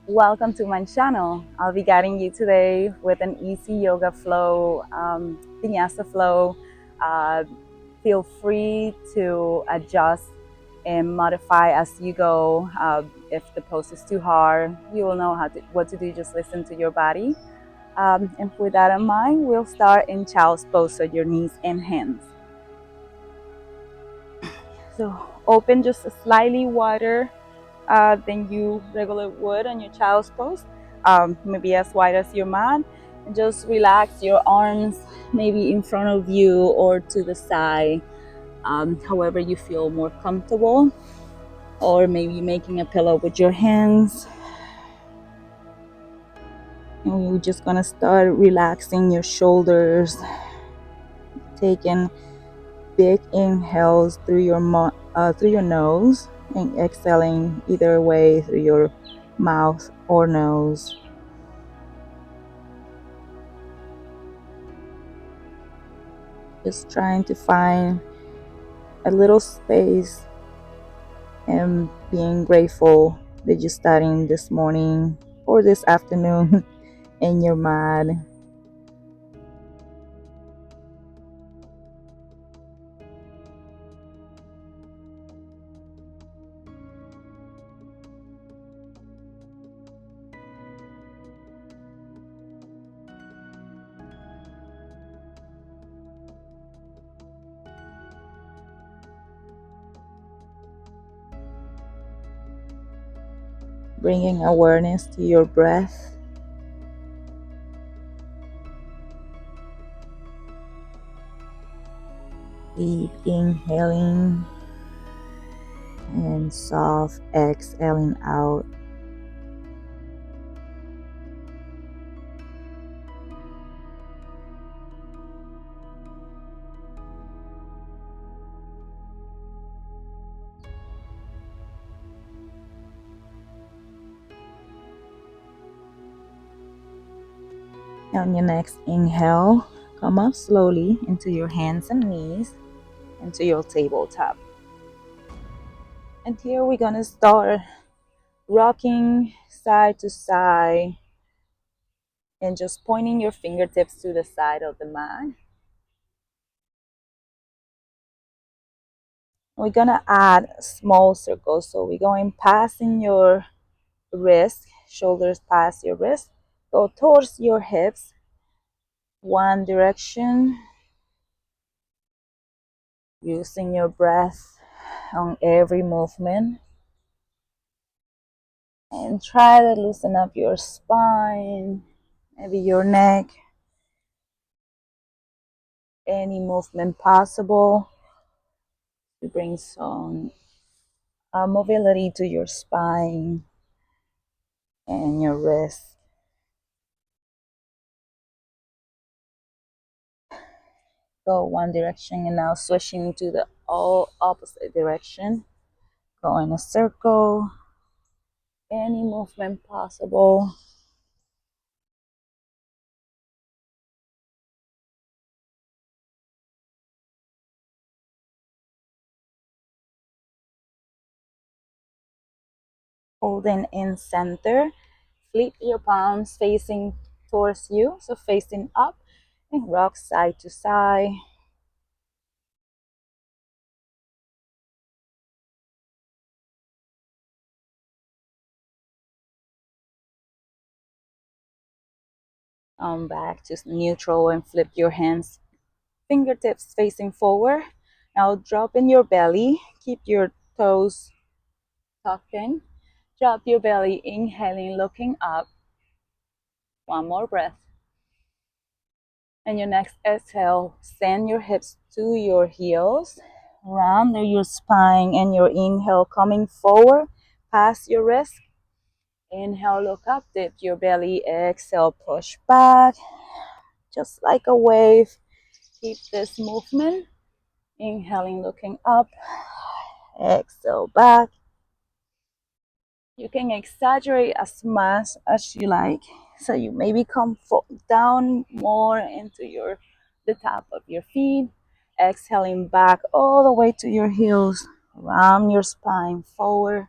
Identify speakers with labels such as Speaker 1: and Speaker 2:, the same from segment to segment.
Speaker 1: Welcome to my channel. I'll be guiding you today with an easy yoga flow, Vinyasa flow. Uh, Feel free to adjust and modify as you go. If the pose is too hard, you will know what to do. Just listen to your body. And with that in mind, we'll start in child's pose, so your knees and hands. So open just slightly wider than you regularly would on your child's pose, maybe as wide as your mat. And just relax your arms, maybe in front of you or to the side, however you feel more comfortable, or maybe making a pillow with your hands. And we're just gonna start relaxing your shoulders, taking big inhales through your nose and exhaling either way through your mouth or nose. Just trying to find a little space and being grateful that you're starting this morning or this afternoon in your mind. Bringing awareness to your breath. Deep inhaling and soft exhaling out. On your next inhale, come up slowly into your hands and knees, into your tabletop. And here we're gonna start rocking side to side and just pointing your fingertips to the side of the mat. We're gonna add small circles. So we're going passing your wrist, shoulders past your wrist, go towards your hips, one direction, using your breath on every movement. And try to loosen up your spine, maybe your neck, any movement possible to bring some mobility to your spine and your wrist. Go one direction and now switching to the all opposite direction. Go in a circle, any movement possible. Holding in center, flip your palms facing towards you, so facing up, and rock side to side. Back to neutral and flip your hands, fingertips facing forward. Now drop in your belly, keep your toes tucked in. Drop your belly, inhaling, looking up. One more breath. And your next exhale, send your hips to your heels, round your spine, and your inhale coming forward, past your wrist. Inhale, look up, dip your belly, exhale, push back, just like a wave. Keep this movement. Inhaling, looking up, exhale, back. You can exaggerate as much as you like. So you maybe come down more into the top of your feet. Exhaling back all the way to your heels. Round your spine forward.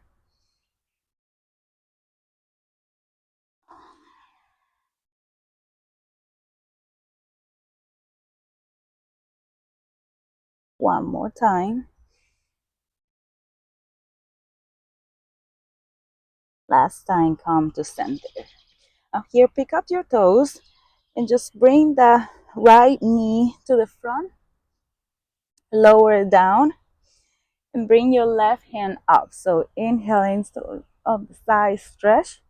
Speaker 1: One more time. Last time, come to center. Now here, pick up your toes and just bring the right knee to the front, lower it down, and bring your left hand up. So inhaling of the side stretch,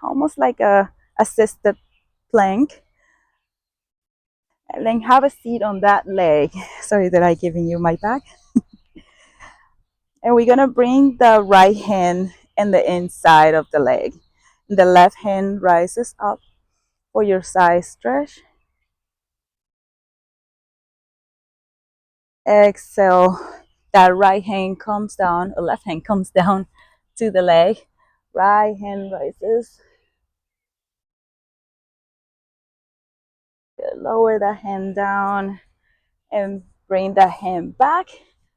Speaker 1: almost like a assisted plank. And then have a seat on that leg. Sorry that I giving you my back. And we're gonna bring the right hand in the inside of the leg. The left hand rises up for your side stretch. Exhale, that right hand comes down, or left hand comes down to the leg. Right hand rises. Lower the hand down and bring the hand back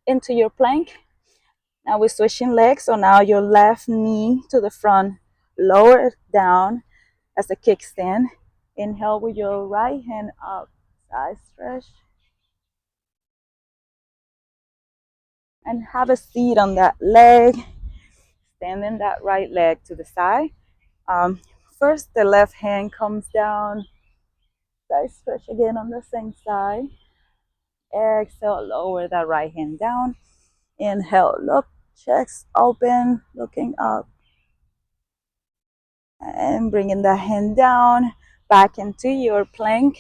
Speaker 1: into your plank. Now we're switching legs, so now your left knee to the front, lower it down as a kickstand. Inhale with your right hand up, side stretch. And have a seat on that leg, extending that right leg to the side. First, the left hand comes down, side stretch again on the same side. Exhale, lower that right hand down. Inhale, look, chest open, looking up. And bringing the hand down, back into your plank.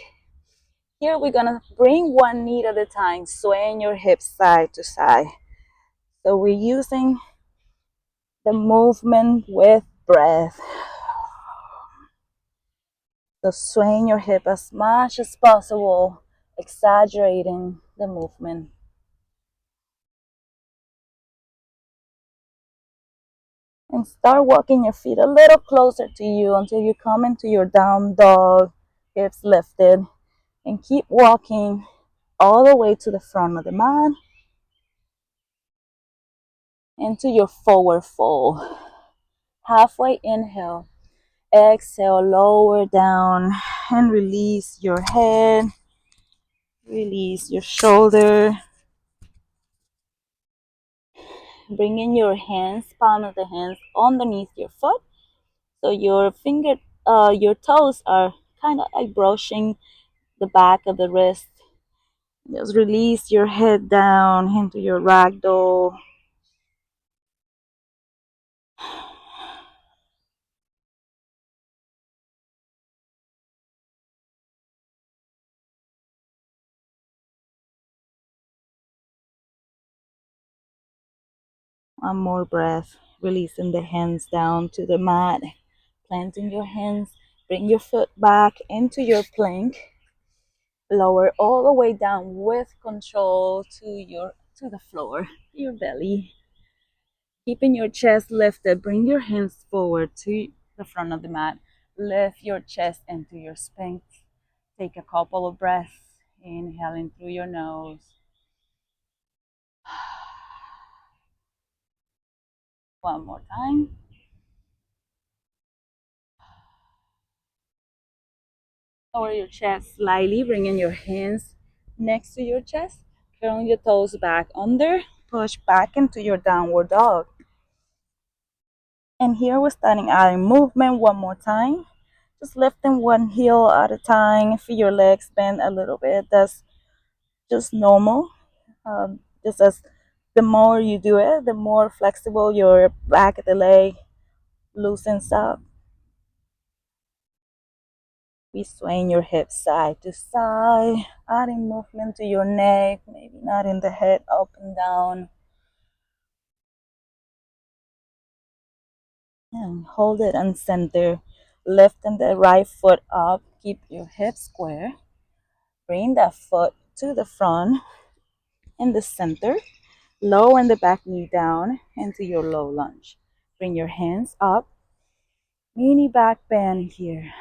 Speaker 1: Here we're gonna bring one knee at a time, swaying your hips side to side. So we're using the movement with breath. So swaying your hip as much as possible, exaggerating the movement. And start walking your feet a little closer to you until you come into your down dog, hips lifted. And keep walking all the way to the front of the mat, into your forward fold. Halfway inhale, exhale, lower down and release your head, release your shoulder. Bringing your hands, palm of the hands underneath your foot, so your toes are kind of like brushing the back of the wrist. Just release your head down into your ragdoll. One more breath, releasing the hands down to the mat, planting your hands, bring your foot back into your plank, lower all the way down with control to the floor, your belly. Keeping your chest lifted, bring your hands forward to the front of the mat. Lift your chest into your spine. Take a couple of breaths, inhaling through your nose. One more time. Lower your chest slightly, bringing your hands next to your chest. Curl your toes back under. Push back into your downward dog. And here we're starting adding movement one more time. Just lifting one heel at a time. Feel your legs bend a little bit. That's just normal. Just as the more you do it, the more flexible your back of the leg loosens up. Be swaying your hips side to side, adding movement to your neck, maybe not in the head, up and down. And hold it and center. Lifting the right foot up, keep your hips square. Bring that foot to the front in the center. Lower the back knee down into your low lunge. Bring your hands up. Mini back bend here.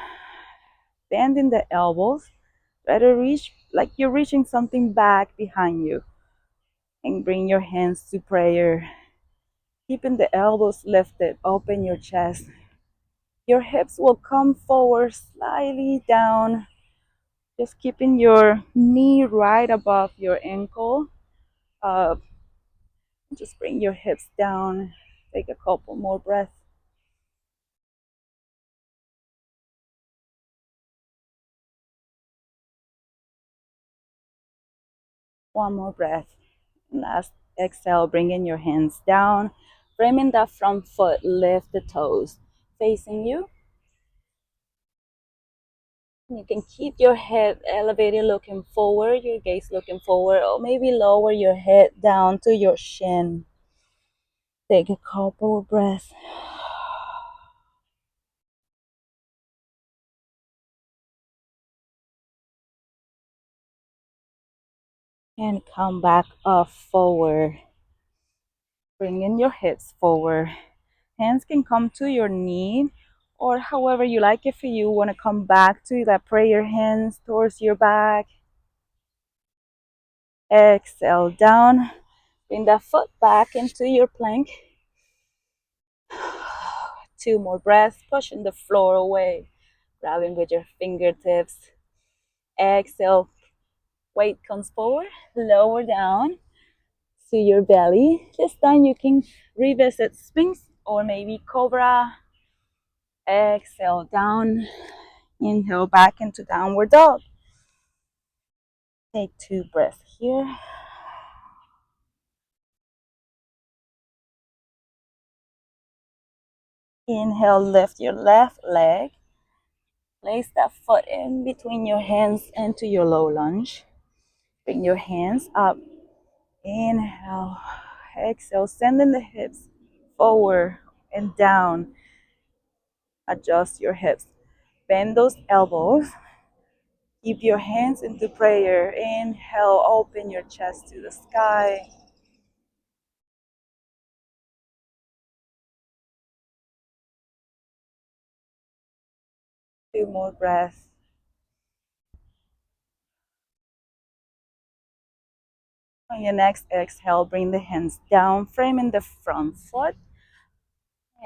Speaker 1: Bending the elbows. Try to reach like you're reaching something back behind you. And bring your hands to prayer. Keeping the elbows lifted, open your chest. Your hips will come forward, slightly down. Just keeping your knee right above your ankle. Uh, just bring your hips down. Take a couple more breaths. One more breath. Last exhale, bring in your hands down. Framing that front foot, lift the toes facing you. You can keep your head elevated looking forward, your gaze looking forward, or maybe lower your head down to your shin. Take a couple of breaths. And come back up forward. Bring in your hips forward. Hands can come to your knee or however you like. If you want to come back to that prayer hands towards your back. Exhale down. Bring that foot back into your plank. Two more breaths. Pushing the floor away. Grabbing with your fingertips. Exhale. Weight comes forward. Lower down to your belly. This time you can revisit Sphinx or maybe Cobra. Exhale down. Inhale back into downward dog. Take two breaths here. Inhale, lift your left leg. Place that foot in between your hands into your low lunge. Bring your hands up. Inhale. Exhale, sending the hips forward and down. Adjust your hips. Bend those elbows. Keep your hands into prayer. Inhale, open your chest to the sky. Two more breaths. On your next exhale, bring the hands down, framing the front foot,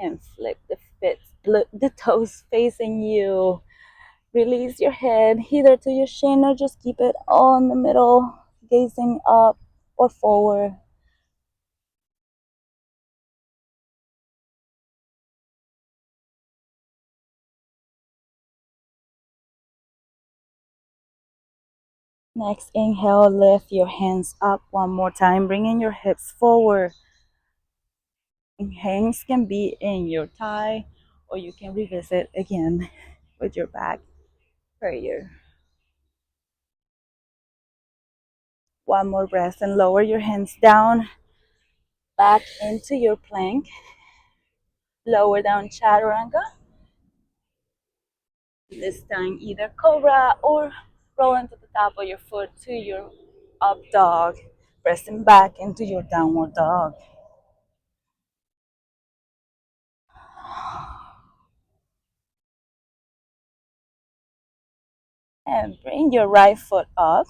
Speaker 1: and flip the toes facing you. Release your head either to your shin or just keep it on the middle, gazing up or forward. Next inhale, lift your hands up one more time, bringing your hips forward. Hands can be in your thigh, or you can revisit again with your back prayer. One more breath and lower your hands down, back into your plank. Lower down chaturanga. This time either cobra or roll into the top of your foot to your up dog. Pressing back into your downward dog. And bring your right foot up.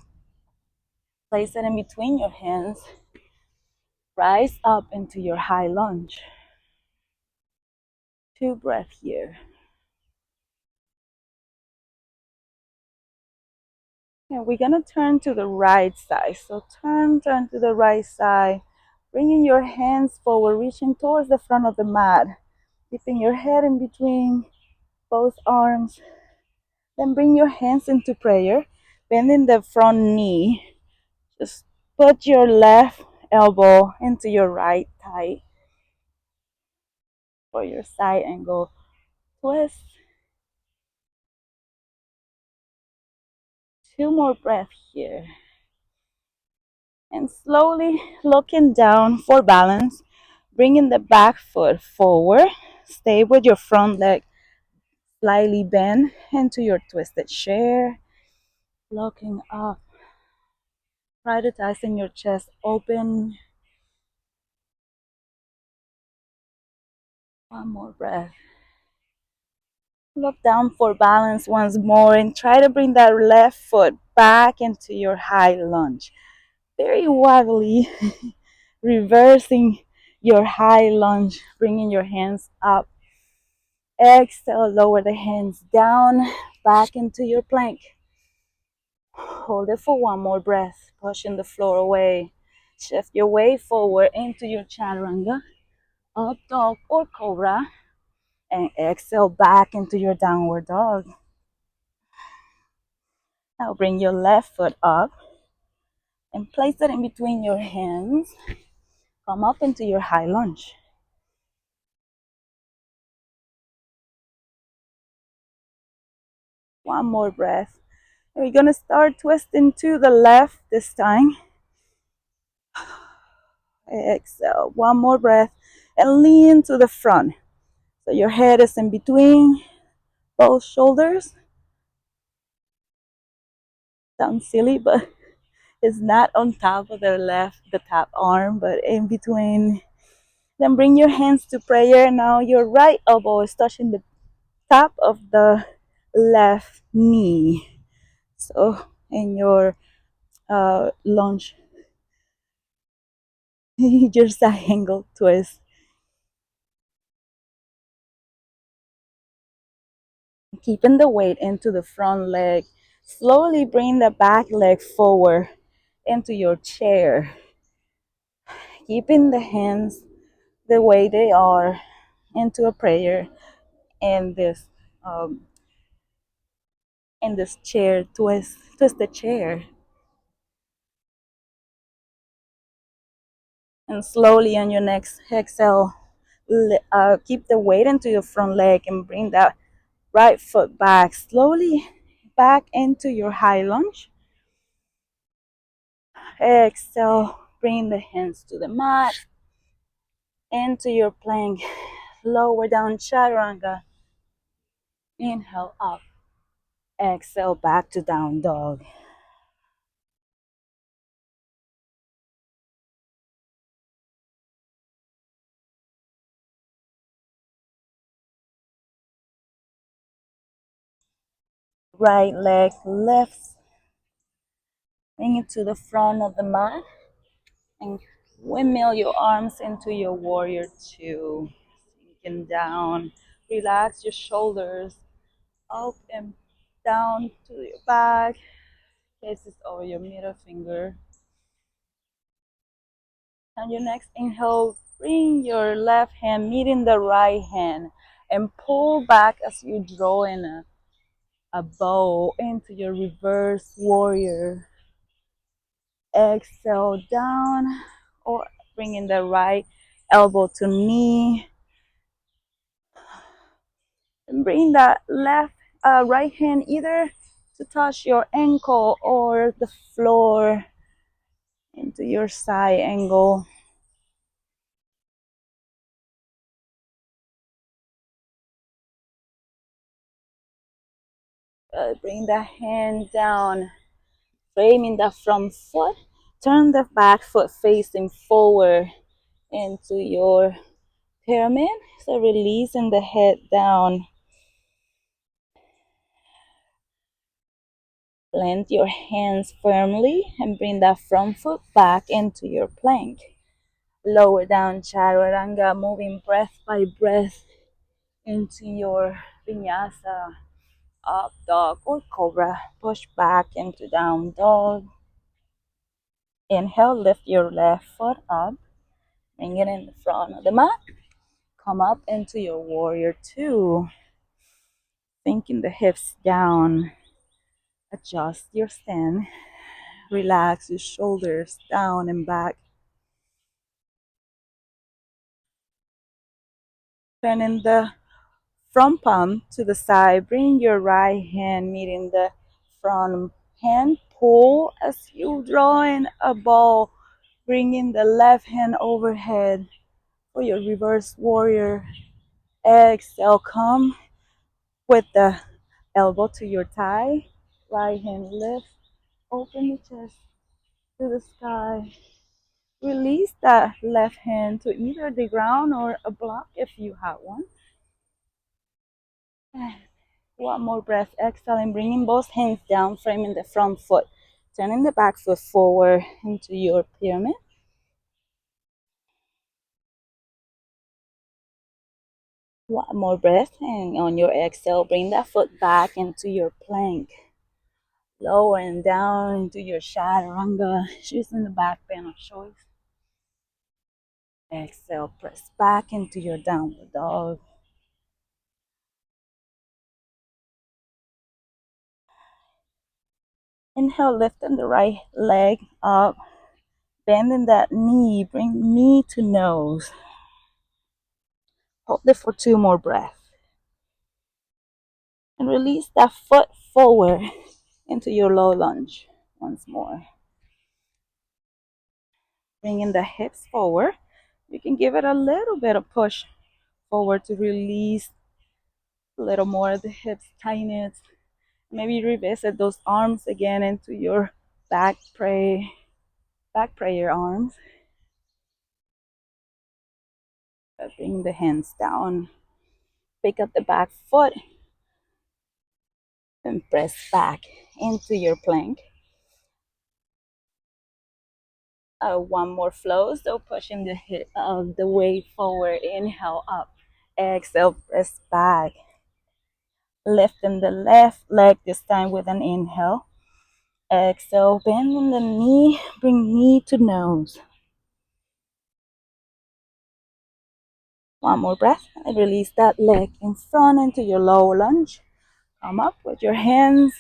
Speaker 1: Place it in between your hands. Rise up into your high lunge. Two breaths here. And we're gonna turn to the right side. So turn to the right side. Bringing your hands forward, reaching towards the front of the mat. Keeping your head in between both arms. Then bring your hands into prayer, bending the front knee. Just put your left elbow into your right thigh for your side angle twist. Two more breaths here. And slowly looking down for balance, bringing the back foot forward. Stay with your front leg slightly bent into your twisted chair. Looking up, prioritizing your chest open. One more breath. Look down for balance once more and try to bring that left foot back into your high lunge. Very waggly, reversing your high lunge, bringing your hands up. Exhale, lower the hands down, back into your plank. Hold it for one more breath, pushing the floor away. Shift your weight forward into your chaturanga, up dog or cobra, and exhale back into your downward dog. Now bring your left foot up and place it in between your hands. Come up into your high lunge. One more breath. And we're gonna start twisting to the left this time. Exhale, one more breath, and lean to the front. So your head is in between both shoulders. Sounds silly, but it's not on top of the top arm, but in between. Then bring your hands to prayer. Now your right elbow is touching the top of the left knee. So in your lunge, your side angle twist. Keeping the weight into the front leg. Slowly bring the back leg forward into your chair. Keeping the hands the way they are into a prayer and um, this chair twist the chair. And slowly on your next exhale, keep the weight into your front leg and bring that right foot back slowly back into your high lunge. Exhale, bring the hands to the mat, into your plank, lower down chaturanga. Inhale up, exhale back to down dog. Right leg lifts, bring it to the front of the mat, and windmill your arms into your warrior two. Sinking down, relax your shoulders up and down to your back, kisses over your middle finger. On your next inhale, bring your left hand meeting the right hand and pull back as you draw in a bow into your reverse warrior. Exhale down, or bringing the right elbow to knee. And bring that right hand either to touch your ankle or the floor into your side angle. Bring the hand down, framing the front foot. Turn the back foot facing forward into your pyramid. So releasing the head down. Plant your hands firmly and bring that front foot back into your plank. Lower down chaturanga, moving breath by breath into your vinyasa, up dog or cobra. Push back into down dog. Inhale, lift your left foot up, bring it in the front of the mat. Come up into your warrior two. Sinking the hips down. Adjust your stand. Relax your shoulders down and back. Turning the front palm to the side. Bring your right hand meeting the front hand. Pull as you draw in a bow. Bringing the left hand overhead for your reverse warrior. Exhale, come with the elbow to your thigh. Right hand lift. Open the chest to the sky. Release that left hand to either the ground or a block if you have one. One more breath. Exhale and bringing both hands down, framing the front foot. Turning the back foot forward into your pyramid. One more breath, and on your exhale, bring that foot back into your plank. lowering down into your chaturanga, choosing the back bend of choice. Exhale, press back into your downward dog. Inhale, lifting the right leg up, bending that knee, bring knee to nose. Hold it for 2 more breaths. And release that foot forward into your low lunge once more. Bringing the hips forward. You can give it a little bit of push forward to release a little more of the hips tightness. Maybe revisit those arms again into your back prayer arms. Bring the hands down. Pick up the back foot and press back into your plank. One more flow, so pushing the hip the weight forward. Inhale up. Exhale, press back. Lifting the left leg this time with an inhale. Exhale, bending the knee, bring knee to nose. One more breath and release that leg in front into your low lunge. Come up with your hands.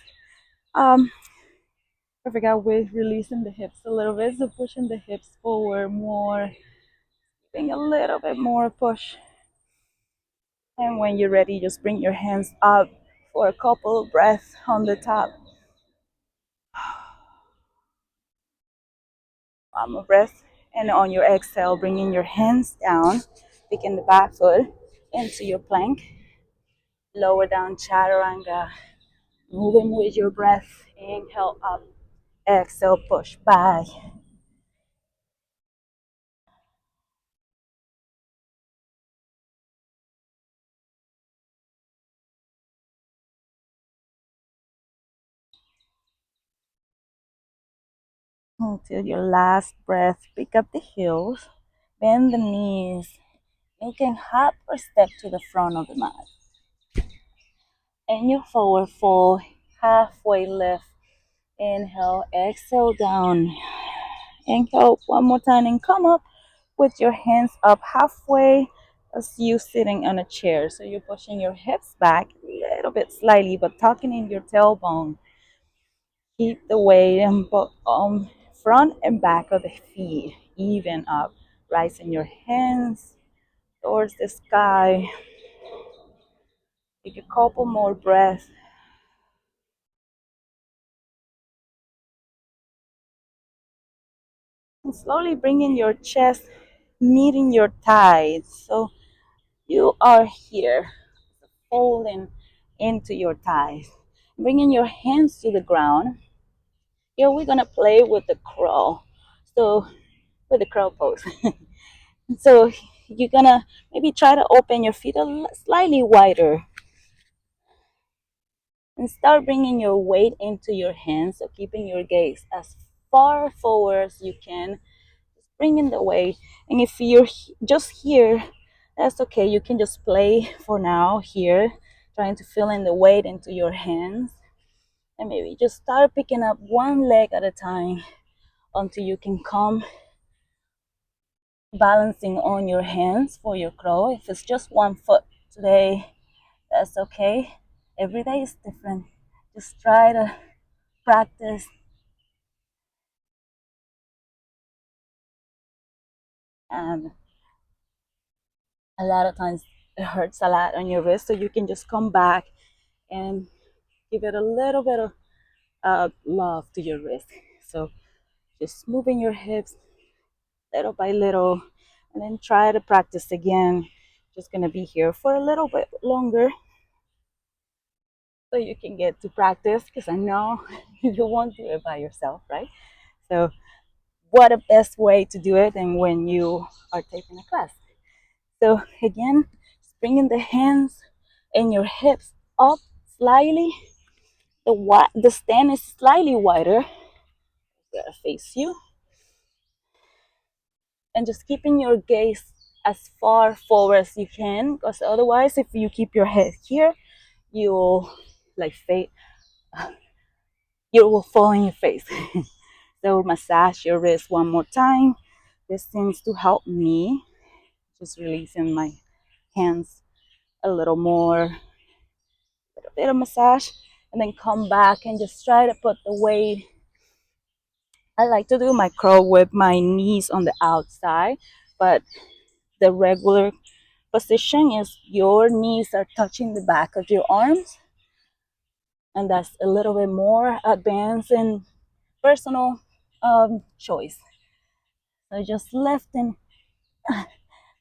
Speaker 1: I forgot with releasing the hips a little bit, so pushing the hips forward more, giving a little bit more push. And when you're ready, just bring your hands up for a couple of breaths on the top. One more breath. And on your exhale, bringing your hands down, picking the back foot into your plank. Lower down chaturanga. Moving with your breath. Inhale up. Exhale, push back. Until your last breath. Pick up the heels. Bend the knees. You can hop or step to the front of the mat. And your forward fold. Halfway lift. Inhale, exhale down. Inhale one more time and come up with your hands up halfway as you sitting on a chair. So you're pushing your hips back a little bit slightly, but tucking in your tailbone. Keep the weight on front and back of the feet even up. Rising your hands towards the sky. Take a couple more breaths. And slowly bringing your chest, meeting your thighs. So you are here, folding into your thighs. Bringing your hands to the ground. Here we're gonna play with the crow. So with the crow pose. So you're gonna maybe try to open your feet slightly wider and start bringing your weight into your hands. So keeping your gaze as far forward as you can, just bringing the weight. And if you're just here, that's okay. You can just play for now here, trying to fill in the weight into your hands. And maybe just start picking up one leg at a time until you can come balancing on your hands for your crow. If it's just one foot today, that's okay. Every day is different. Just try to practice. And a lot of times it hurts a lot on your wrist, so you can just come back and give it a little bit of love to your wrist. So just moving your hips little by little, and then try to practice again. Just gonna be here for a little bit longer so you can get to practice, because I know you won't do it by yourself, right? So what a best way to do it than when you are taking a class. So again, bringing the hands and your hips up slightly. The stand is slightly wider. Gotta face you. And just keeping your gaze as far forward as you can, because otherwise if you keep your head here, you'll like fade you will fall on your face. So massage your wrist one more time. This seems to help me. Just releasing my hands a little more, a little bit of massage, and then come back and just try to put the weight. I like to do my curl with my knees on the outside, but the regular position is your knees are touching the back of your arms, and that's a little bit more advanced and personal choice. So just lifting.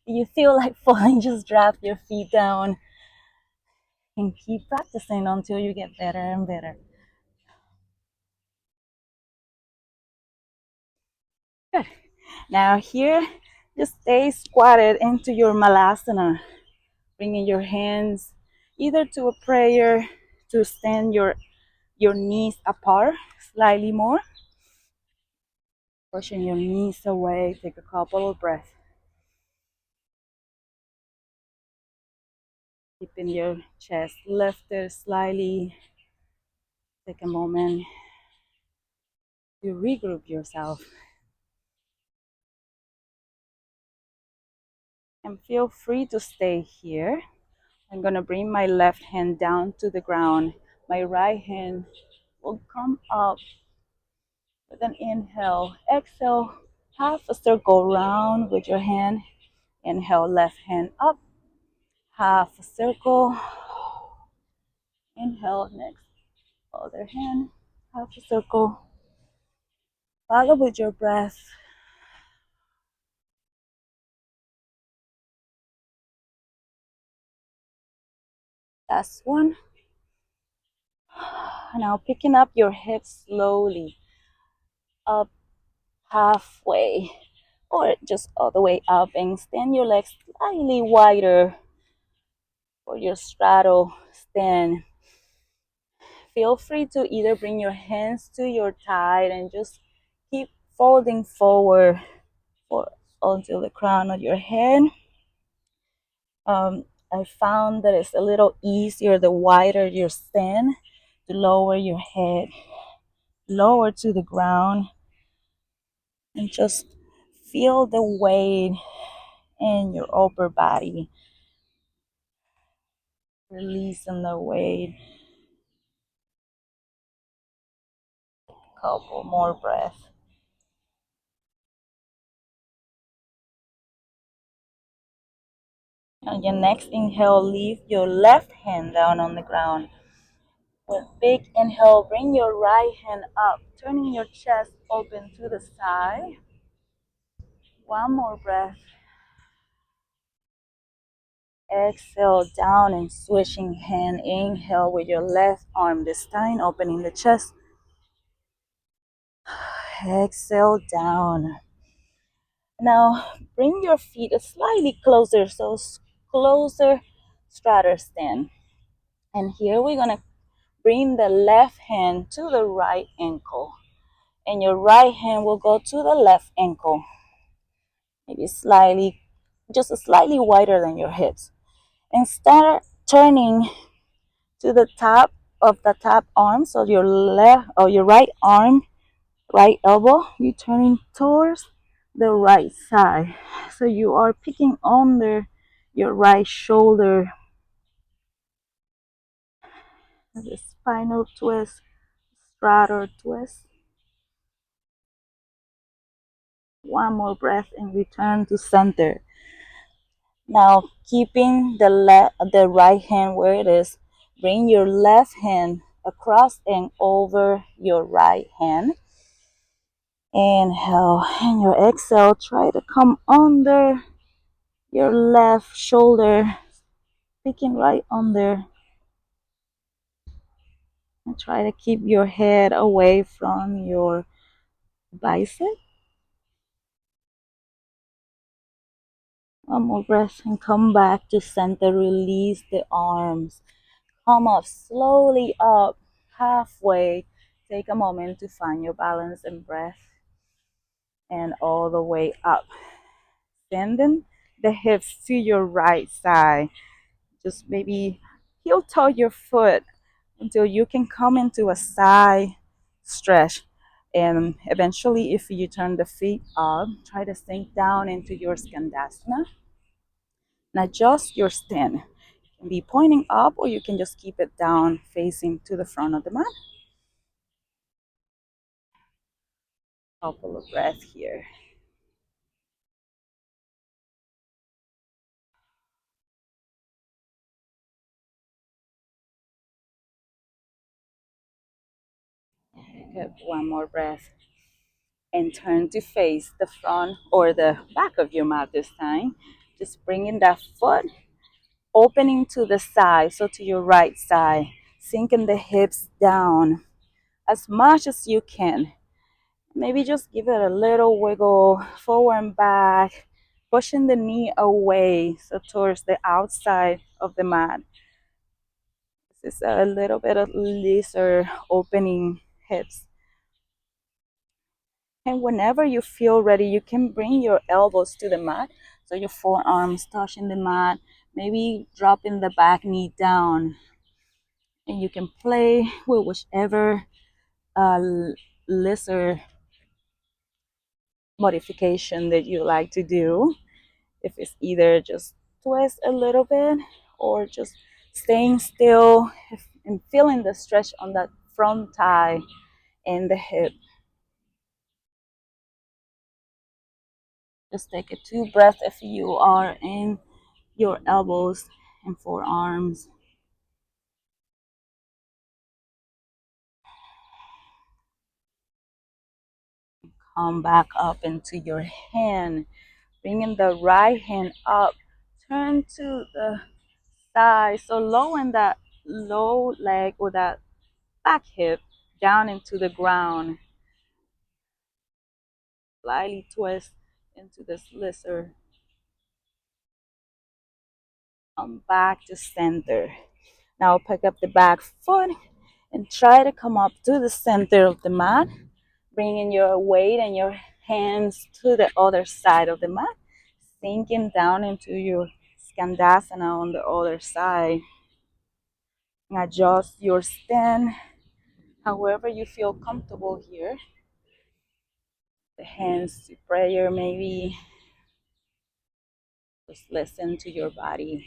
Speaker 1: You feel like falling, just drop your feet down and keep practicing until you get better and better. Good. Now here, just stay squatted into your malasana, bringing your hands either to a prayer to stand your knees apart slightly more, pushing your knees away. Take a couple of breaths, keeping your chest lifted slightly. Take a moment to regroup yourself. And feel free to stay here. I'm going to bring my left hand down to the ground. My right hand will come up with an inhale. Exhale, half a circle round with your hand. Inhale, left hand up, half a circle. Inhale, next, other hand, half a circle. Follow with your breath. Last one. Now picking up your hips slowly up halfway or just all the way up and stand your legs slightly wider for your straddle stand. Feel free to either bring your hands to your thigh and just keep folding forward for until the crown of your head. I found that it's a little easier the wider your stand to lower your head lower to the ground and just feel the weight in your upper body, releasing the weight. Couple more breaths. On your next inhale, leave your left hand down on the ground. With big inhale, bring your right hand up, turning your chest open to the side. One more breath. Exhale down and switching hand. Inhale with your left arm this time, opening the chest. Exhale down. Now bring your feet slightly closer, so closer straddle stand. And here we're gonna bring the left hand to the right ankle. And your right hand will go to the left ankle. Maybe slightly, just slightly wider than your hips. And start turning to the top of the top arm. So your left or your right arm, right elbow, you turning towards the right side. So you are picking under your right shoulder. The spinal twist, straddle twist. One more breath and return to center. Now, keeping the right hand where it is, bring your left hand across and over your right hand. Inhale, and your exhale, try to come under your left shoulder, picking right under. And try to keep your head away from your bicep. One more breath and come back to center. Release the arms. Come up slowly up halfway. Take a moment to find your balance and breath. And all the way up. Sending the hips to your right side. Just maybe heel toe your foot until you can come into a side stretch. And eventually, if you turn the feet up, try to sink down into your skandasana and adjust your stand. You can be pointing up, or you can just keep it down facing to the front of the mat. Couple of breaths here. Good. One more breath. And turn to face the front or the back of your mat this time. Just bringing that foot opening to the side, so to your right side, sinking the hips down as much as you can. Maybe just give it a little wiggle forward and back, pushing the knee away, so towards the outside of the mat. This is a little bit of looser opening hips. And whenever you feel ready, you can bring your elbows to the mat, so your forearms touching the mat, maybe dropping the back knee down. And you can play with whichever lesser modification that you like to do. If it's either just twist a little bit or just staying still and feeling the stretch on that front thigh and the hip. Just take a 2 breath if you are in your elbows and forearms. Come back up into your hand, bringing the right hand up. Turn to the side, so lowering that low leg or that back hip down into the ground. Slightly twist into the slicer. Come back to center. Now pick up the back foot and try to come up to the center of the mat, bringing your weight and your hands to the other side of the mat, sinking down into your skandasana on the other side. Adjust your stand however you feel comfortable here. The hands to prayer, maybe. Just listen to your body.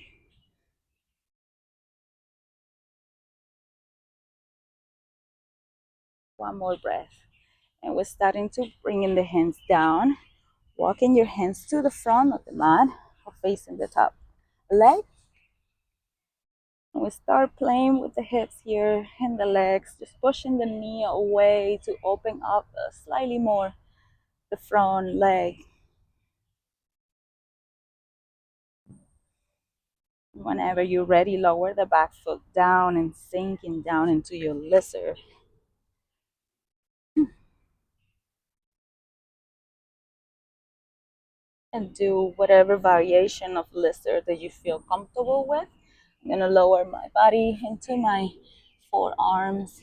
Speaker 1: One more breath. And we're starting to bring in the hands down. Walking your hands to the front of the mat or facing the top leg. And we start playing with the hips here and the legs, just pushing the knee away to open up slightly more the front leg. Whenever you're ready, lower the back foot down and sinking down into your lizard. And do whatever variation of lizard that you feel comfortable with. I'm gonna lower my body into my forearms.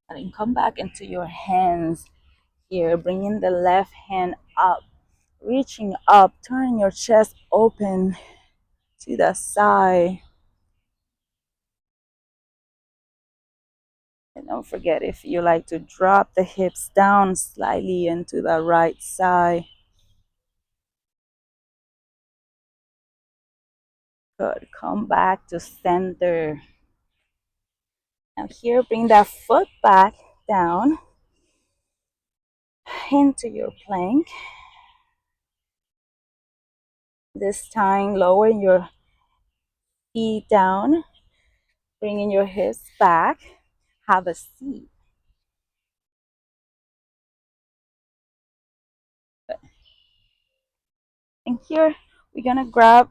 Speaker 1: And then come back into your hands here, bringing the left hand up, reaching up, turning your chest open to the side. And don't forget, if you like to drop the hips down slightly into the right side. Good. Come back to center. Now here, bring that foot back down into your plank. This time, lower your feet down, bringing your hips back. Have a seat. And here, we're gonna grab,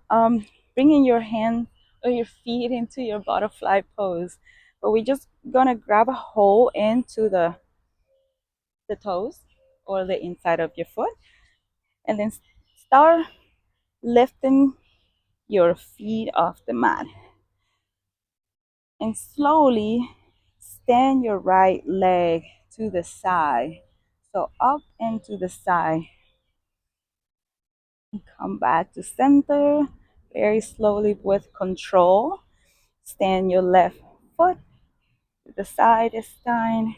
Speaker 1: bringing your hand or your feet into your butterfly pose. But we're just gonna grab a hole into the toes or the inside of your foot, and then start lifting your feet off the mat. And slowly stand your right leg to the side. So up and to the side. Come back to center. Very slowly with control. Stand your left foot to the side this time.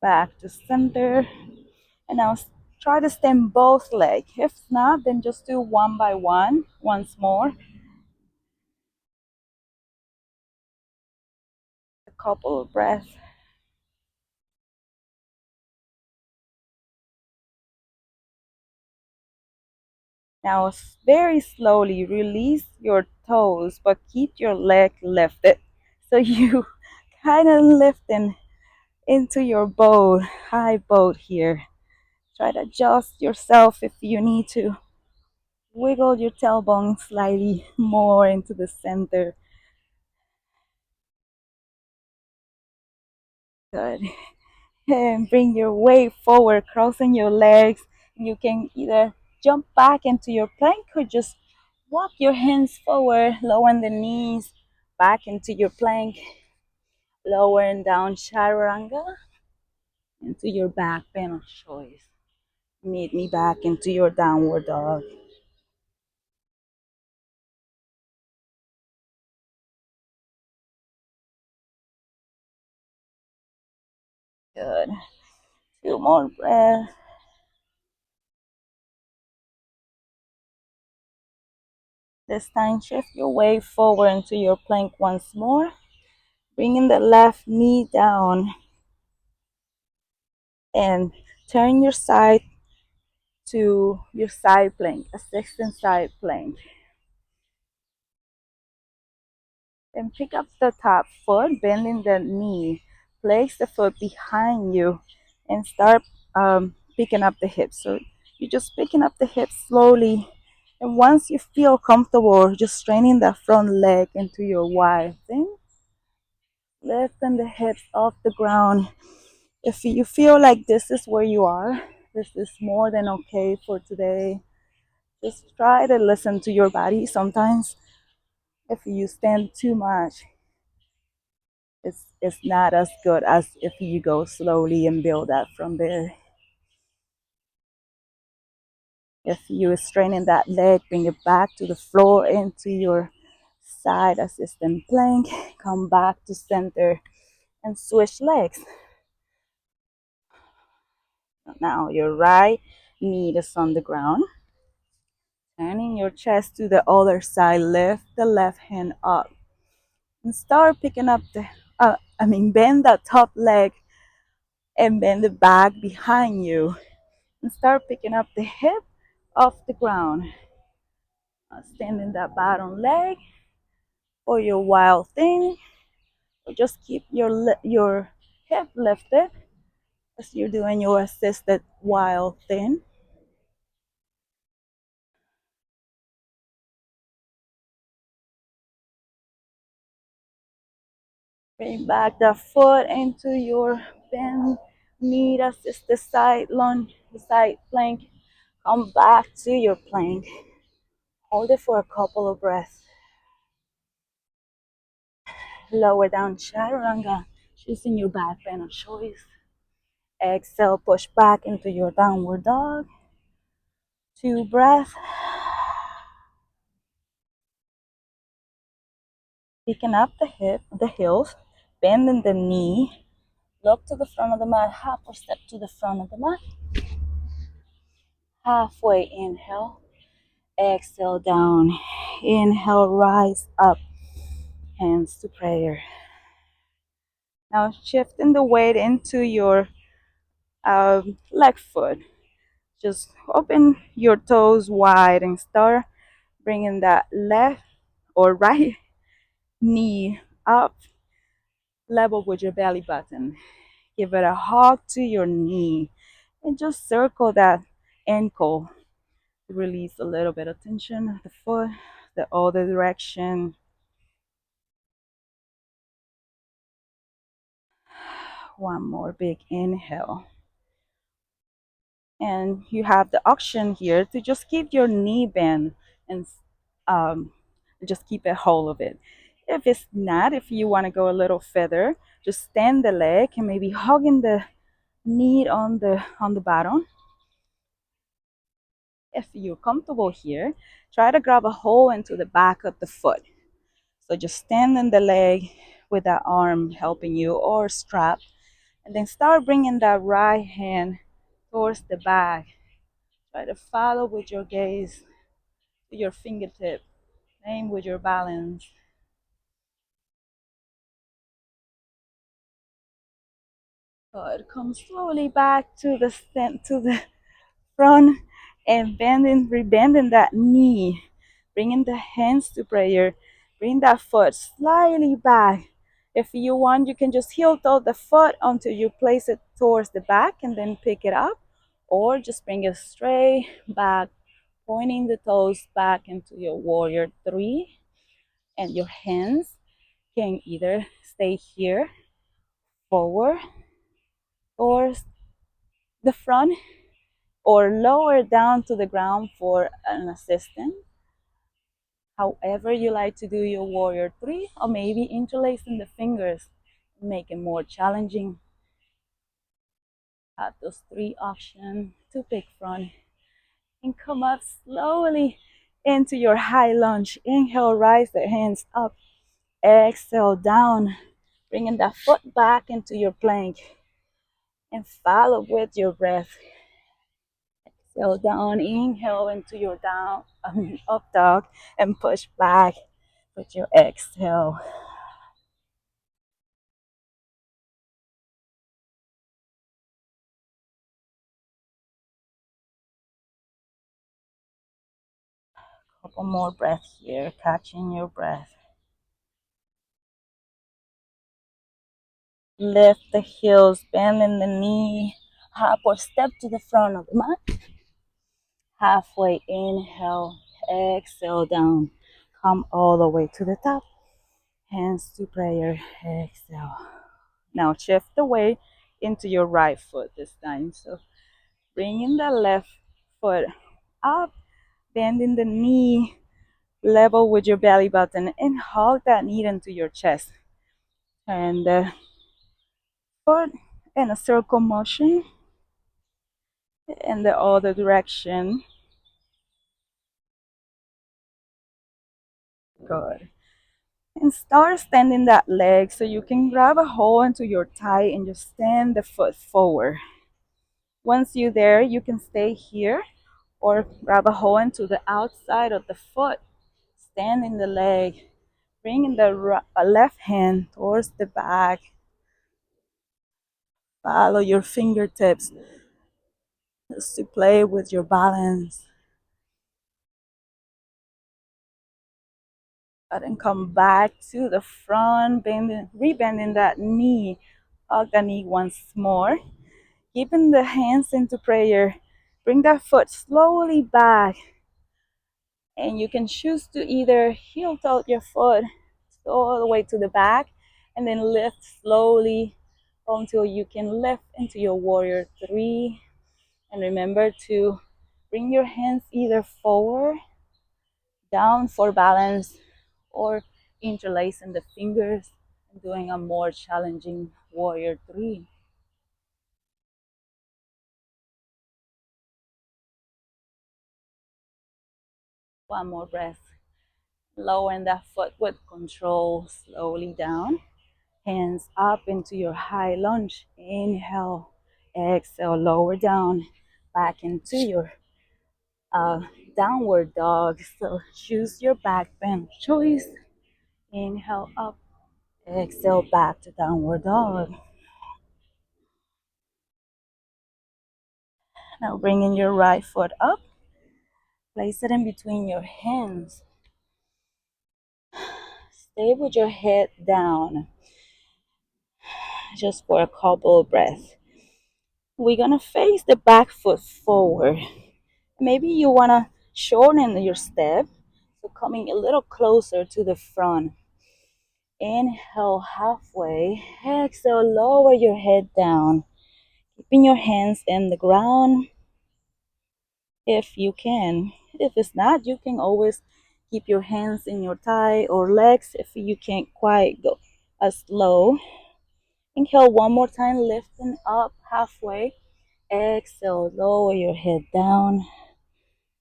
Speaker 1: Back to center. And now try to stand both legs. If not, then just do one by one once more. A couple of breaths. Now, very slowly release your toes, but keep your leg lifted. So you kind of lifting into your boat, high boat here. Try to adjust yourself if you need to. Wiggle your tailbone slightly more into the center. Good. And bring your weight forward, crossing your legs. You can either jump back into your plank or just walk your hands forward, lowering the knees back into your plank, lowering down chaturanga into your back bend of choice. Meet me back into your downward dog. Good. Two more breaths. This time, shift your weight forward into your plank once more. Bringing the left knee down and turn your side to your side plank, assistant side plank. Then pick up the top foot, bending the knee. Place the foot behind you and start picking up the hips. So you're just picking up the hips slowly. And once you feel comfortable, just straining that front leg into your wide thing. Lifting the hips off the ground. If you feel like this is where you are, this is more than okay for today. Just try to listen to your body. Sometimes if you stand too much, it's not as good as if you go slowly and build up from there. If you're straining that leg, bring it back to the floor into your side assistant plank. Come back to center and switch legs. Now your right knee is on the ground. Turning your chest to the other side, lift the left hand up and start picking up bend that top leg and bend the back behind you and start picking up the hip off the ground. Standing that bottom leg for your wild thing, or just keep your hip lifted as you're doing your assisted wild thing. Bring back the foot into your bend knee, assisted side lunge, side plank. Come back to your plank. Hold it for a couple of breaths. Lower down chaturanga, choosing your back bend of choice. Exhale, push back into your downward dog. Two breaths. Picking up the heels, bending the knee. Look to the front of the mat, half a step to the front of the mat. Halfway inhale. Exhale down. Inhale, rise up. Hands to prayer. Now shifting the weight into your left foot. Just open your toes wide and start bringing that left or right knee up level with your belly button. Give it a hug to your knee and just circle that ankle. Release a little bit of tension of the foot, the other direction. One more big inhale. And you have the option here to just keep your knee bent and um, just keep a hold of it. If it's not, if you want to go a little further, just stand the leg and maybe hugging the knee on the bottom. If you're comfortable here, try to grab a hole into the back of the foot. So just stand in the leg with that arm helping you or strap, and then start bringing that right hand towards the back. Try to follow with your gaze to your fingertip. Same with your balance. Good. Come slowly back to the front and rebending that knee. Bringing the hands to prayer. Bring that foot slightly back. If you want, you can just heel toe the foot until you place it towards the back and then pick it up. Or just bring it straight back, pointing the toes back into your warrior three. And your hands can either stay here, forward, or the front, or lower down to the ground for an assistant. However you like to do your warrior three, or maybe interlacing the fingers, make it more challenging. Have those three options to pick from. And come up slowly into your high lunge. Inhale, rise the hands up. Exhale, down. Bringing that foot back into your plank. And follow with your breath. Exhale, down. Inhale into your up dog and push back with your exhale. Couple more breaths here, catching your breath. Lift the heels, bending the knee, hop or step to the front of the mat. Halfway inhale, exhale down. Come all the way to the top. Hands to prayer, exhale. Now shift the weight into your right foot this time. So bringing the left foot up, bending the knee, level with your belly button, and hug that knee into your chest. And foot in a circle motion in the other direction. Good. And start standing that leg so you can grab a hold into your thigh and just stand the foot forward. Once you're there, you can stay here or grab a hold into the outside of the foot. Stand in the leg, bringing the left hand towards the back. Follow your fingertips just to play with your balance. And then come back to the front, rebending that knee. Hug the knee once more. Keeping the hands into prayer. Bring that foot slowly back. And you can choose to either heel toe your foot all the way to the back and then lift slowly until you can lift into your warrior three. And remember to bring your hands either forward, down for balance, or interlacing the fingers and doing a more challenging warrior three. One more breath. Lowering that foot with control, slowly down. Hands up into your high lunge. Inhale, exhale, lower down, back into your downward dog. So choose your back bend choice. Inhale up, exhale back to downward dog. Now bringing your right foot up, place it in between your hands. Stay with your head down just for a couple of breaths. We're gonna face the back foot forward. Maybe you wanna shorten your step, so coming a little closer to the front. Inhale halfway, exhale, lower your head down, keeping your hands in the ground if you can. If it's not, you can always Keep your hands in your thigh or legs if you can't quite go as low. Inhale one more time, lifting up halfway. Exhale, lower your head down.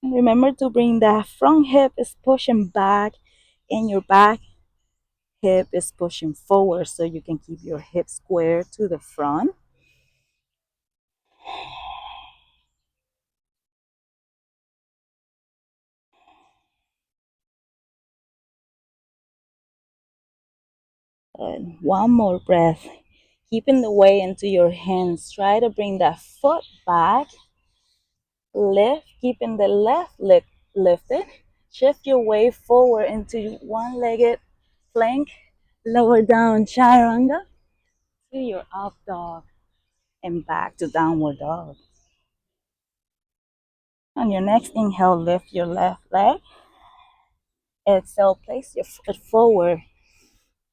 Speaker 1: Remember to bring that front hip is pushing back and your back hip is pushing forward so you can keep your hip square to the front. And one more breath. Keeping the weight into your hands. Try to bring that foot back. Lift, keeping the left leg lifted. Shift your weight forward into one-legged plank. Lower down chaturanga to your up dog and back to downward dog. On your next inhale, lift your left leg. Exhale, place your foot forward,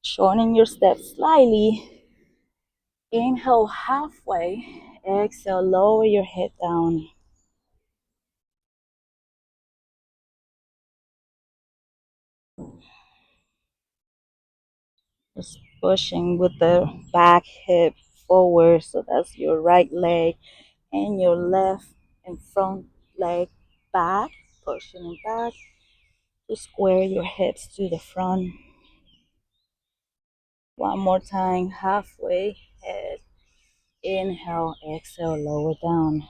Speaker 1: shortening your step slightly. Inhale halfway. Exhale, lower your head down. Just pushing with the back hip forward. So that's your right leg and your left and front leg back. Pushing it back to square your hips to the front. One more time, halfway, head. Inhale, exhale, lower down.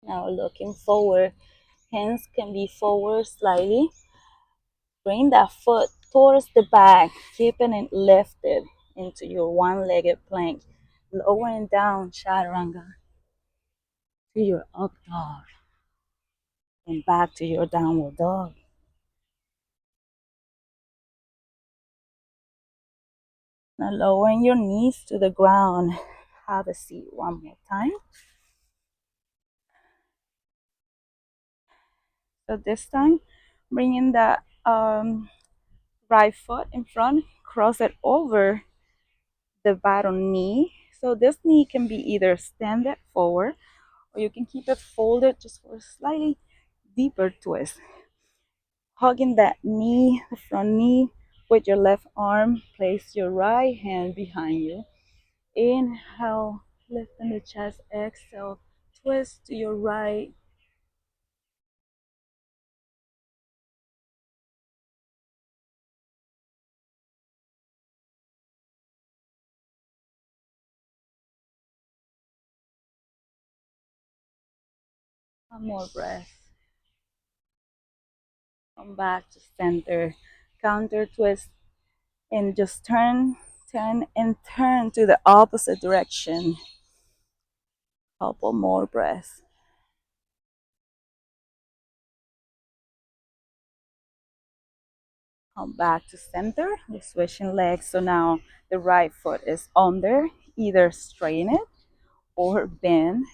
Speaker 1: Now looking forward, hands can be forward slightly. Bring that foot towards the back, keeping it lifted into your one-legged plank. Lowering down chaturanga to your up dog and back to your downward dog. Now lowering your knees to the ground. Have a seat one more time. So this time, bringing the right foot in front, cross it over the bottom knee. So this knee can be either extended forward or you can keep it folded just for a slightly deeper twist. Hugging that knee, the front knee, with your left arm. Place your right hand behind you. Inhale, lifting the chest. Exhale, twist to your right. One more breath. Come back to center. Counter twist and just turn, and turn to the opposite direction. Couple more breaths. Come back to center. We're switching legs. So now the right foot is under. Either straighten it or bend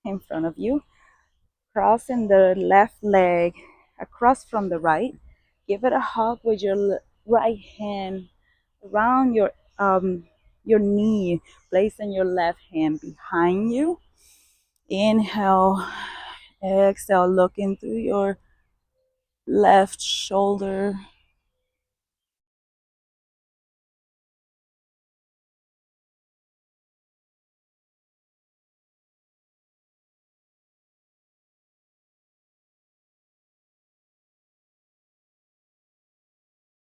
Speaker 1: in front of you. Crossing the left leg across from the right. Give it a hug with your right hand around your knee. Placing your left hand behind you. Inhale, exhale, look into your left shoulder.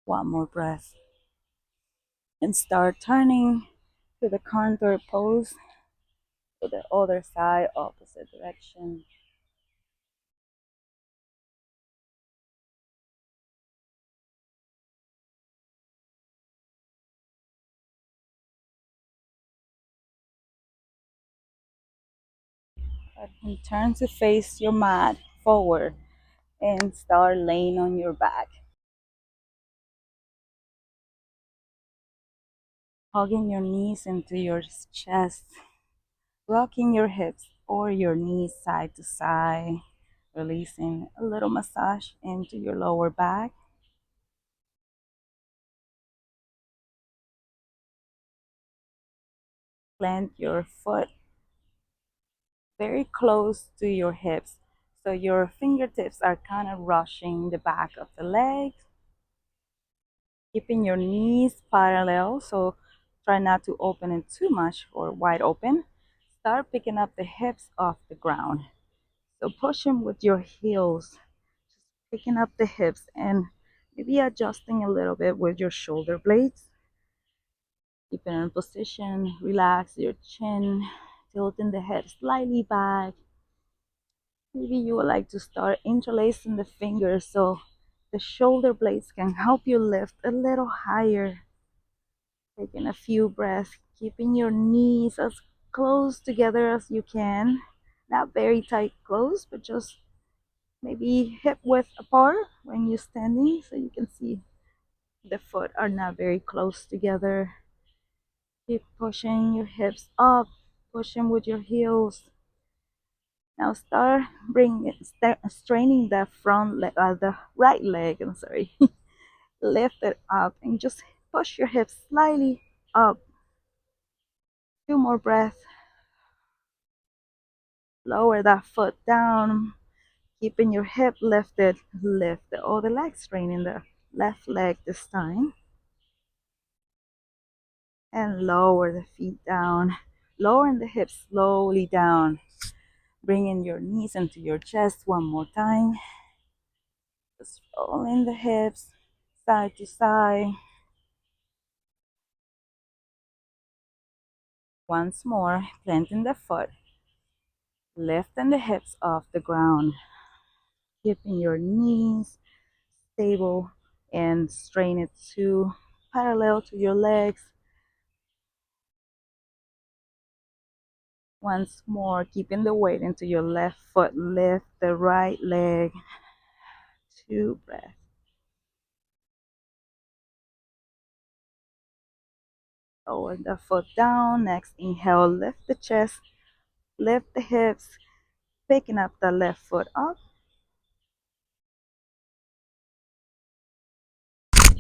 Speaker 1: One more breath. And start turning to the contour pose to the other side, opposite direction. And turn to face your mat forward and start laying on your back. Hugging your knees into your chest, rocking your hips or your knees side to side, releasing a little massage into your lower back. plant your foot very close to your hips. So your fingertips are kind of brushing the back of the legs, keeping your knees parallel. So try not to open it too much or wide open. Start picking up the hips off the ground. So push them with your heels, just picking up the hips and maybe adjusting a little bit with your shoulder blades. Keep it in position, relax your chin, tilting the head slightly back. Maybe you would like to start interlacing the fingers so the shoulder blades can help you lift a little higher. Taking a few breaths, keeping your knees as close together as you can. Not very tight close, but just maybe hip width apart when you're standing so you can see the foot are not very close together. Keep pushing your hips up, pushing with your heels. Now start straining the front leg, the right leg. I'm sorry. Lift it up and just push your hips slightly up. Two more breaths. Lower that foot down, keeping your hip lifted. Lift the other leg, straining the left leg this time. And lower the feet down. Lowering the hips slowly down. Bringing your knees into your chest one more time. Just rolling the hips side to side. Once more, planting the foot, lifting the hips off the ground, keeping your knees stable and strain it to parallel to your legs. Once more, keeping the weight into your left foot, lift the right leg. Two breaths. Lower the foot down. Next, inhale, lift the chest, lift the hips, picking up the left foot up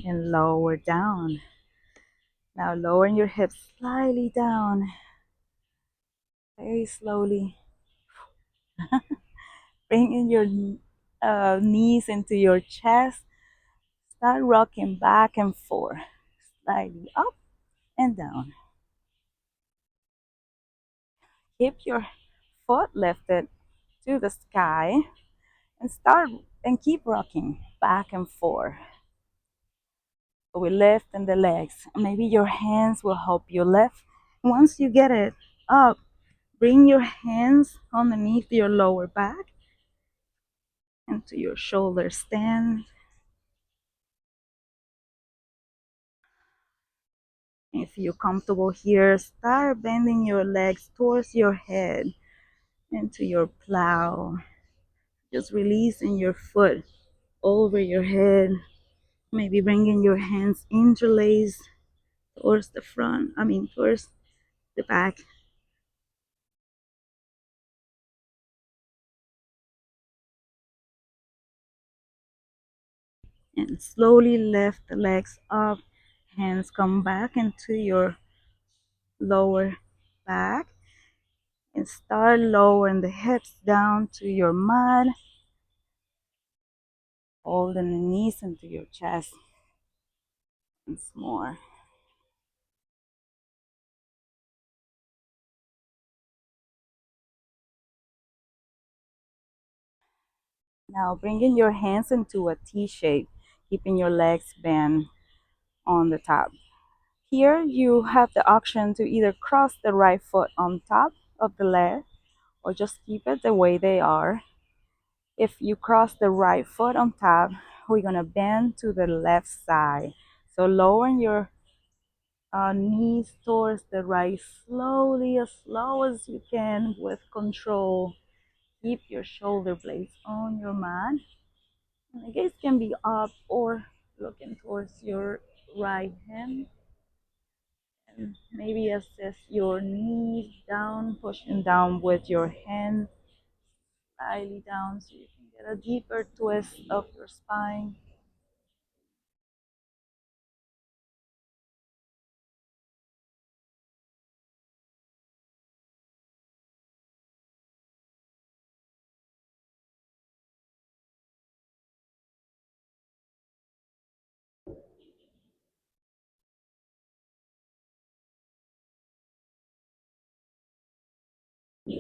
Speaker 1: and lower down. Now lowering your hips slightly down, very slowly. Bringing your knees into your chest. Start rocking back and forth, slightly up and down. Keep your foot lifted to the sky and start and keep rocking back and forth. We lift in the legs. Maybe your hands will help you lift. Once you get it up, bring your hands underneath your lower back into your shoulder stand. If you're comfortable here, start bending your legs towards your head into your plow. Just releasing your foot over your head. Maybe bringing your hands interlaced towards the front, towards the back. And slowly lift the legs up. Hands come back into your lower back. And start lowering the hips down to your mat. Holding the knees into your chest. Once more. Now bringing your hands into a T shape, keeping your legs bent on the top. Here you have the option to either cross the right foot on top of the leg or just keep it the way they are. If you cross the right foot on top, we're going to bend to the left side. So lowering your knees towards the right slowly, as slow as you can with control. Keep your shoulder blades on your mat. And the gaze can be up or looking towards your right hand. And maybe assist your knees down, pushing down with your hand slightly down so you can get a deeper twist of your spine. Back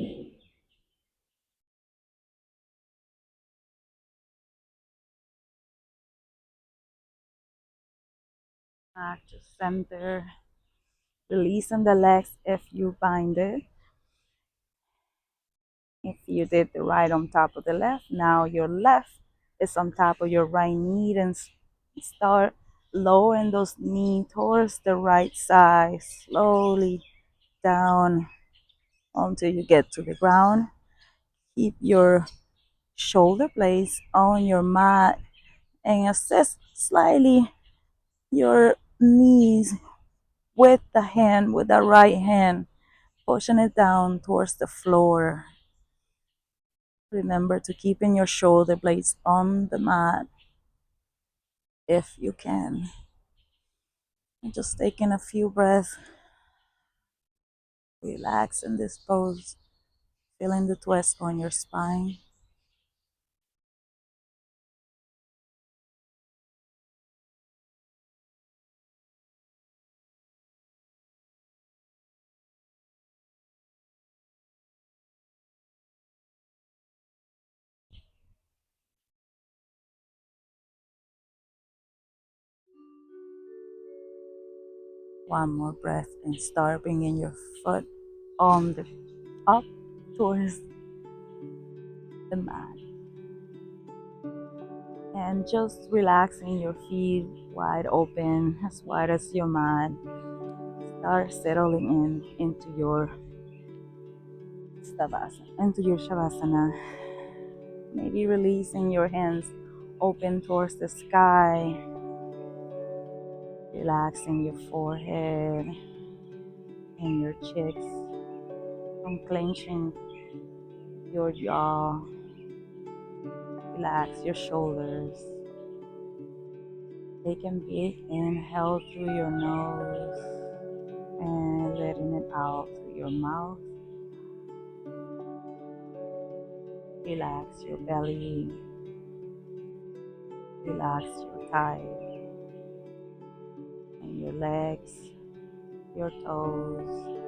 Speaker 1: to center. Releasing the legs if you bind it. If you did the right on top of the left, now your left is on top of your right knee, and start lowering those knees towards the right side, slowly down until you get to the ground. Keep your shoulder blades on your mat and assist slightly your knees with the right hand, pushing it down towards the floor. Remember to keep in your shoulder blades on the mat if you can. And just taking a few breaths, relax in this pose, feeling the twist on your spine. One more breath and start bringing your foot on the up towards the mat. And just relaxing your feet wide open, as wide as your mat. Start settling into your shavasana. Maybe releasing your hands open towards the sky, relaxing your forehead and your cheeks, unclenching your jaw, relax your shoulders. Take a big inhale through your nose and letting it out through your mouth. Relax your belly, relax your thighs and your legs, your toes.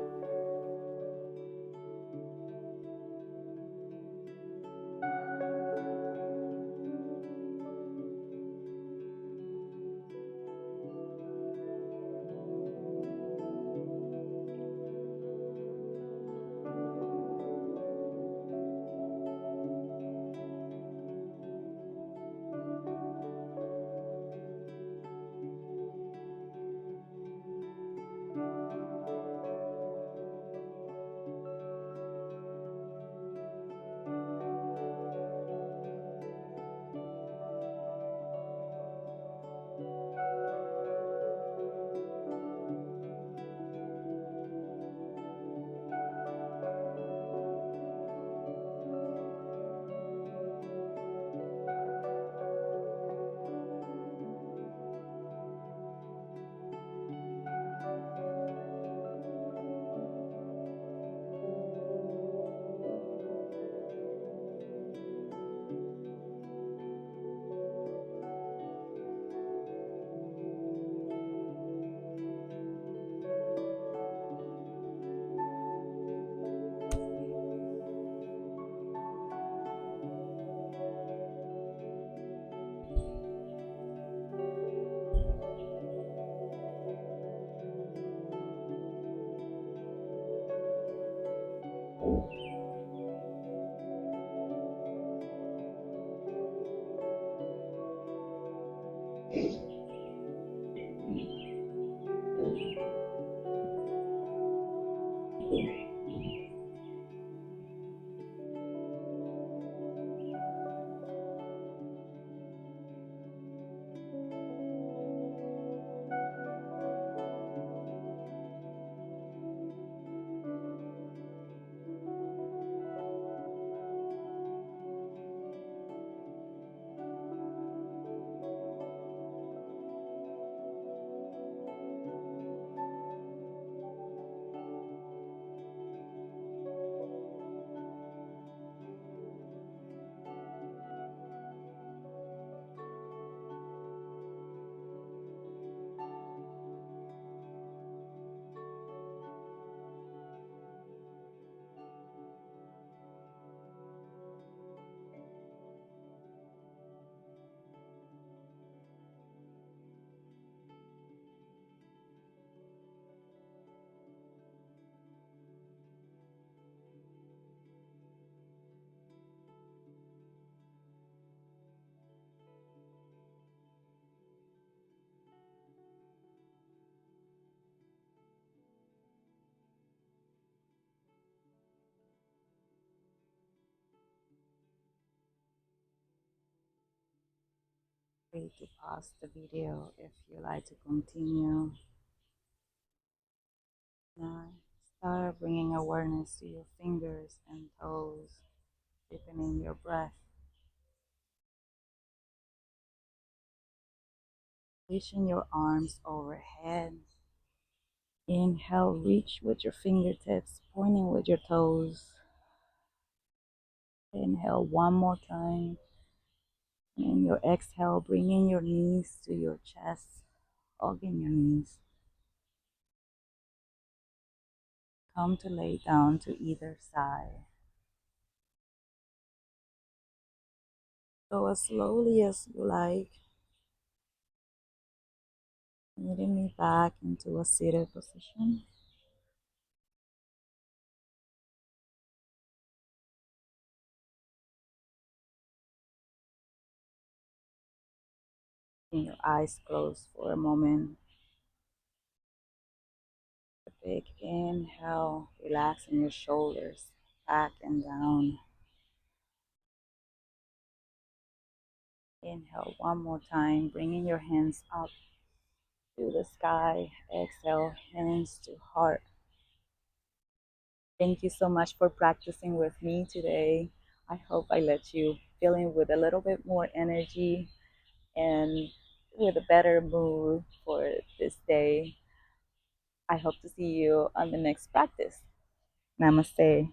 Speaker 1: free to pause the video if you like to continue. Now, start bringing awareness to your fingers and toes, deepening your breath. Reaching your arms overhead. Inhale, reach with your fingertips, pointing with your toes. Inhale one more time. And your exhale, bringing your knees to your chest, hugging your knees. Come to lay down to either side. Go as slowly as you like, leading me back into a seated position. And your eyes closed for a moment. A big inhale, relaxing your shoulders back and down. Inhale one more time, bringing your hands up to the sky. Exhale, hands to heart. Thank you so much for practicing with me today. I hope I let you feeling with a little bit more energy and with a better mood for this day. I hope to see you on the next practice. Namaste.